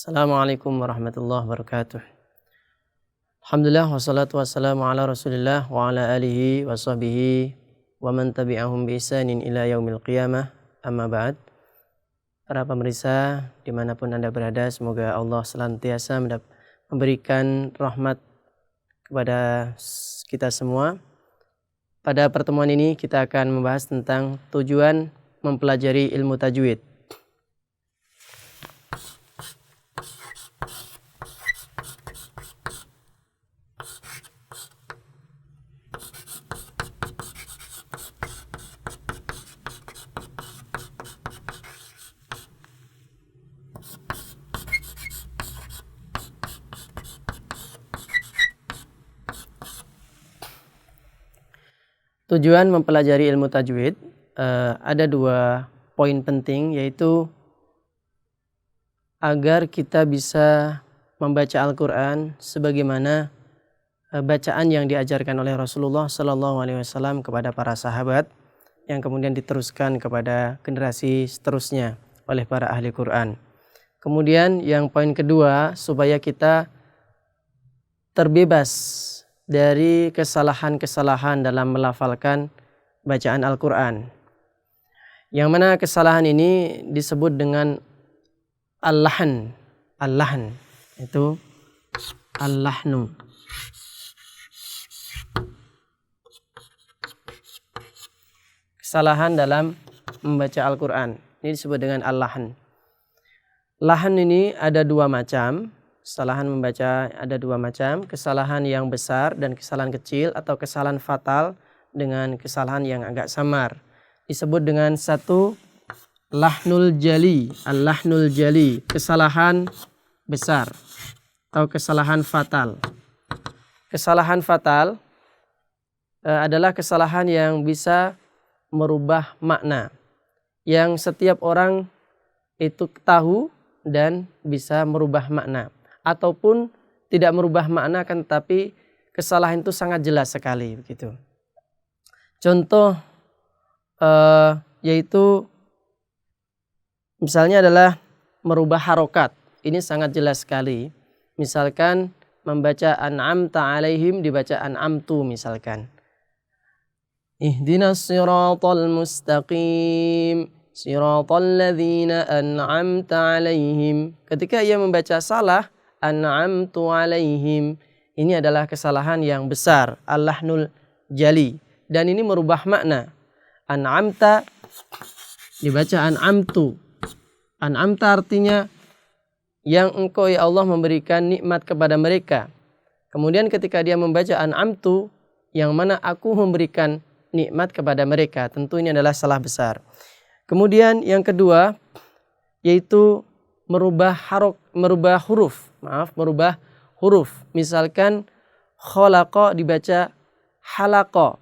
Assalamualaikum warahmatullahi wabarakatuh. Alhamdulillah wassalatu wassalamu ala rasulillah wa ala alihi wa sahbihi wa man tabi'ahum bi ihsanin ila yaumil qiyamah, amma ba'd. Para pemirsa dimanapun Anda berada, semoga Allah senantiasa memberikan rahmat kepada kita semua. Pada pertemuan ini kita akan membahas tentang tujuan mempelajari ilmu tajwid. Tujuan mempelajari ilmu tajwid ada dua poin penting, yaitu agar kita bisa membaca Al-Quran sebagaimana bacaan yang diajarkan oleh Rasulullah SAW kepada para sahabat, yang kemudian diteruskan kepada generasi seterusnya oleh para ahli Quran. Kemudian yang poin kedua, supaya kita terbebas dari kesalahan-kesalahan dalam melafalkan bacaan Al-Quran. Yang mana kesalahan ini disebut dengan al-lahn. Al-lahn itu al-lahnu. Kesalahan dalam membaca Al-Quran ini disebut dengan al-lahn. Lahn ini ada dua macam. Kesalahan membaca ada dua macam, kesalahan yang besar dan kesalahan kecil, atau kesalahan fatal dengan kesalahan yang agak samar. Disebut dengan satu lahnul jali, al-lahnul jali, kesalahan besar atau kesalahan fatal. Kesalahan fatal adalah kesalahan yang bisa merubah makna, yang setiap orang itu tahu dan bisa merubah makna, ataupun tidak merubah makna, kan tetapi kesalahan itu sangat jelas sekali begitu. Contoh yaitu misalnya adalah merubah harokat. Ini sangat jelas sekali. Misalkan membaca an'amta alaihim dibaca an'amtu misalkan. Ihdinas siratal mustaqim, siratal ladzina an'amta alaihim. Ketika ia membaca salah an'amtu alaihim, ini adalah kesalahan yang besar, al-lahnul jali, dan ini merubah makna. An'amta dibaca an'amtu. An'amta artinya yang engkau ya Allah memberikan nikmat kepada mereka. Kemudian ketika dia membaca an'amtu, yang mana aku memberikan nikmat kepada mereka, tentu ini adalah salah besar. Kemudian yang kedua yaitu merubah huruf. Misalkan khalaqa dibaca halaqa.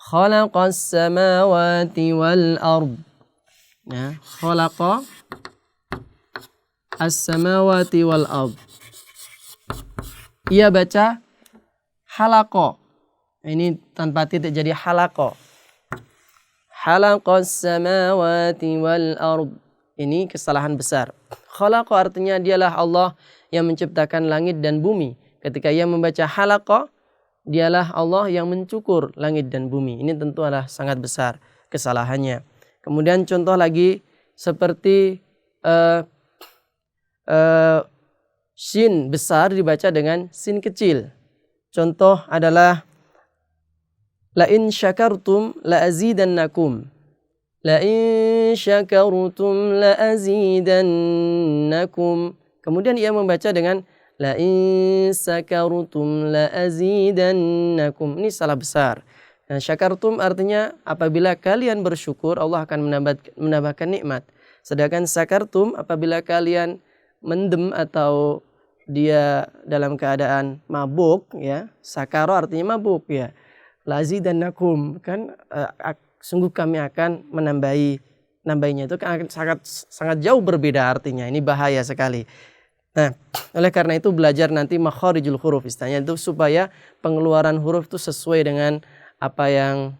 Khalaqas samawati wal ard. Ya, khalaqa as-samawati wal ard. Ia baca halaqa. Ini tanpa titik jadi halaqa. Halaqas samawati wal ard. Ini kesalahan besar. Khalaqa artinya dialah Allah yang menciptakan langit dan bumi. Ketika ia membaca halaqa, dialah Allah yang mencukur langit dan bumi. Ini tentu adalah sangat besar kesalahannya. Kemudian contoh lagi seperti shin besar dibaca dengan sin kecil. Contoh adalah la in syakartum la azidannakum. La in syakartum la azidannakum. Kemudian ia membaca dengan la in syakartum la azidannakum. Ini salah besar. Nah, syakartum artinya apabila kalian bersyukur Allah akan menambahkan nikmat. Sedangkan syakartum apabila kalian mendem atau dia dalam keadaan mabuk, ya. Sakaro artinya mabuk, ya. La azidannakum, kan sungguh kami akan menambahinya. Itu kan sangat jauh berbeda artinya. Ini bahaya sekali. Nah, oleh karena itu belajar nanti makharijul huruf istilahnya itu, supaya pengeluaran huruf itu sesuai dengan apa yang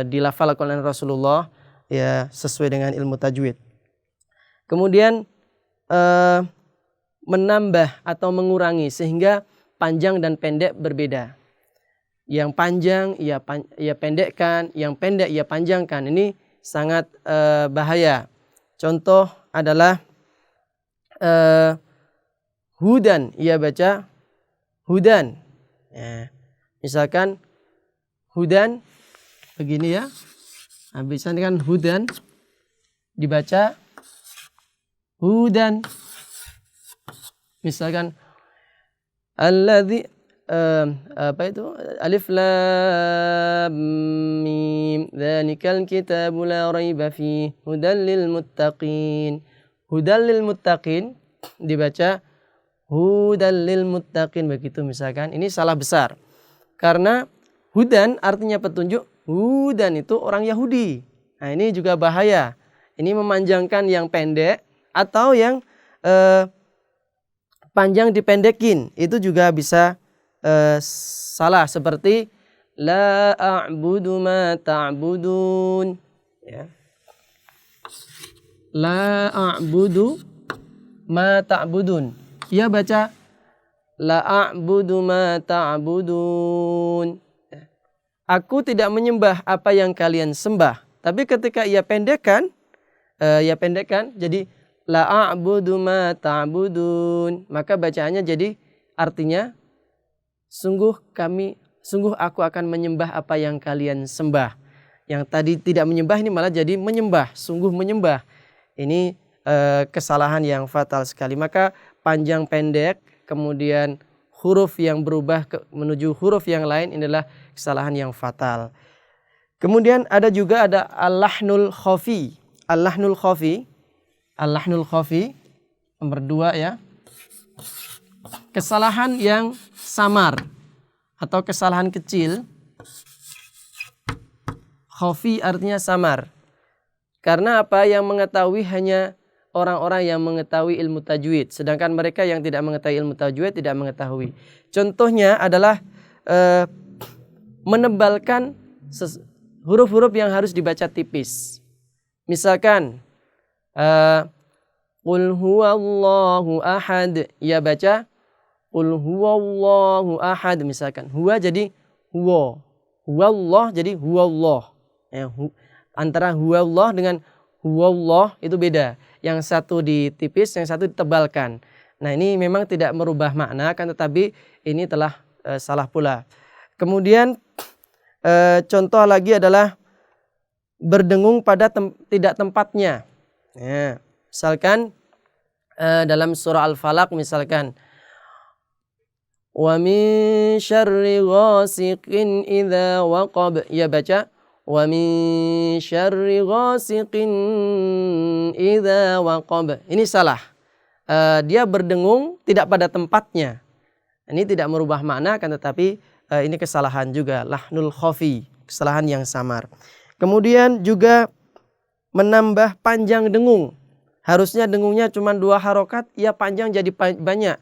dilafalkan oleh Rasulullah, ya, sesuai dengan ilmu tajwid. Kemudian menambah atau mengurangi sehingga panjang dan pendek berbeda. Yang panjang ia pendekkan, yang pendek ia panjangkan. Ini sangat bahaya. Contoh adalah hudan, ia baca hudan. Ya. Misalkan hudan begini ya. Habis ini kan hudan dibaca hudan. Misalkan alladzi apa itu? Alif lam mim dzalikal kitabu la raiba fihi hudal lil muttaqin. Hudal lil muttaqin dibaca hudal lil muttaqin, begitu misalkan. Ini salah besar. Karena hudan artinya petunjuk, hudan itu orang Yahudi. Nah, ini juga bahaya. Ini memanjangkan yang pendek atau yang panjang dipendekin. Itu juga bisa salah, seperti la a'budu ma ta'budun. Ya. La a'budu ma ta'budun. Ia baca la a'budu ma ta'budun. Aku tidak menyembah apa yang kalian sembah. Tapi ketika ia pendekkan jadi la a'budu ma ta'budun, maka bacaannya jadi artinya sungguh aku akan menyembah apa yang kalian sembah. Yang tadi tidak menyembah ini malah jadi menyembah, sungguh menyembah. Ini kesalahan yang fatal sekali. Maka panjang pendek, kemudian huruf yang berubah menuju huruf yang lain, inilah kesalahan yang fatal. Kemudian ada al-lahnul khafi. Al-lahnul khafi nomor 2 ya. Kesalahan yang samar atau kesalahan kecil. Khafi artinya samar. Karena apa? Yang mengetahui hanya orang-orang yang mengetahui ilmu tajwid. Sedangkan mereka yang tidak mengetahui ilmu tajwid tidak mengetahui. Contohnya adalah menebalkan huruf-huruf yang harus dibaca tipis. Misalkan qul huwallahu ahad, ia baca qul huwallahu ahad. Misalkan huwa jadi huwa, huwallah jadi huwallah. Antara huwallah dengan huwallah itu beda. Yang satu ditipis, yang satu ditebalkan. Nah, ini memang tidak merubah makna, kan tetapi ini telah salah pula. Kemudian contoh lagi adalah berdengung pada tidak tempatnya. Ya, misalkan dalam surah Al-Falaq misalkan wa min syarri ghasiqin idza waqab, ya baca wa min syarri ghasiqin idza waqab. Ini salah. Dia berdengung tidak pada tempatnya. Ini tidak merubah makna, kan tetapi ini kesalahan juga, lahnul khafi, kesalahan yang samar. Kemudian juga menambah panjang dengung. Harusnya dengungnya cuma 2 harokat, ia panjang jadi banyak.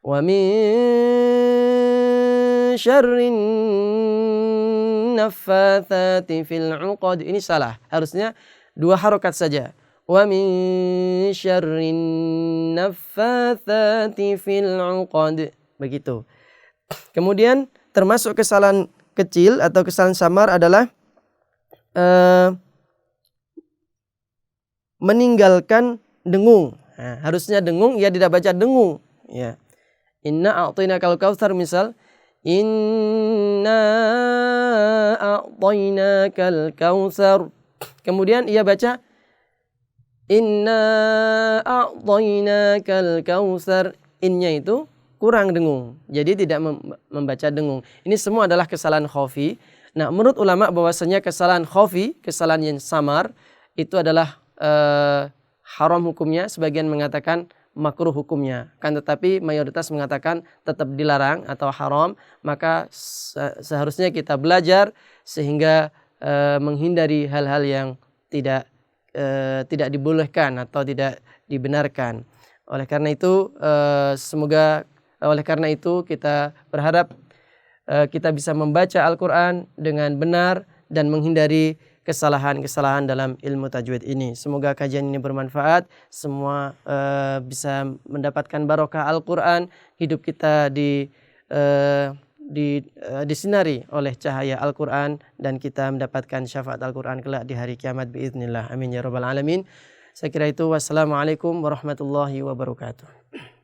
Wa min syarrin naffatsati fil 'uqad. Ini salah. Harusnya 2 harokat saja. Wa min syarrin naffatsati fil 'uqad. Begitu. Kemudian termasuk kesalahan kecil atau kesalahan samar adalah meninggalkan dengung. Nah, harusnya dengung, ia tidak baca dengung. Ya. Inna a'tainakal kautsar, misal inna a'tainakal kautsar. Kemudian ia baca inna a'tainakal kautsar. Innya itu kurang dengung, jadi tidak membaca dengung. Ini semua adalah kesalahan khafi. Nah, menurut ulama bahwasanya kesalahan khafi, kesalahan yang samar, itu adalah haram hukumnya. Sebagian mengatakan makruh hukumnya, kan tetapi mayoritas mengatakan tetap dilarang atau haram. Maka seharusnya kita belajar sehingga menghindari hal-hal yang tidak dibolehkan atau tidak dibenarkan. Oleh karena itu kita berharap kita bisa membaca Al-Quran dengan benar dan menghindari kesalahan-kesalahan dalam ilmu tajwid ini. Semoga kajian ini bermanfaat, semua bisa mendapatkan barokah Al-Quran, hidup kita disinari oleh cahaya Al-Quran, dan kita mendapatkan syafaat Al-Quran kelak di hari kiamat biiznillah. Amin ya rabbal alamin. Saya kira itu. Wassalamualaikum warahmatullahi wabarakatuh.